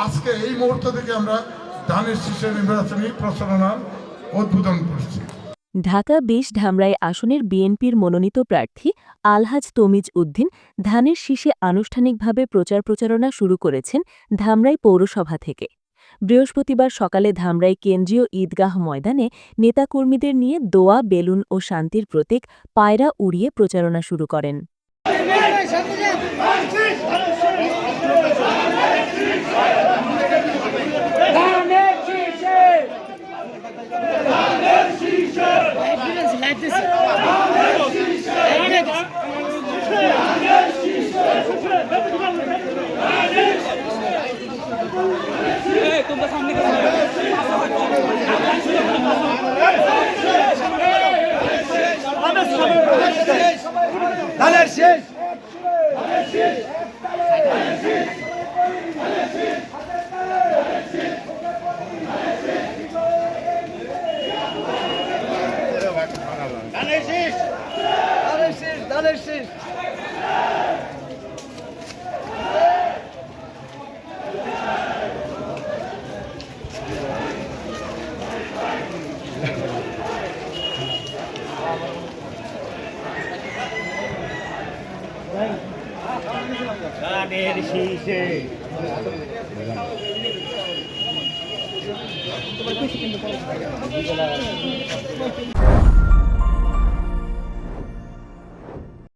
আজকে এই মুহূর্ত থেকে আমরা ধানের শীষের নির্বাচনী প্রচারণার উদ্বোধন করছি। ঢাকা ২০ ধামরাই আসনের বিএনপির মনোনীত প্রার্থী আলহাজ তমিজ উদ্দিন ধানের শীষে আনুষ্ঠানিকভাবে প্রচারণা শুরু করেছেন ধামরাই পৌরসভা থেকে। বৃহস্পতিবার সকালে ধামরাই কেন্দ্রীয় ঈদগাহ ময়দানে নেতাকর্মীদের নিয়ে দোয়া, বেলুন ও শান্তির প্রতীক পায়রা উড়িয়ে প্রচারণা শুরু করেন। ধানের শীষে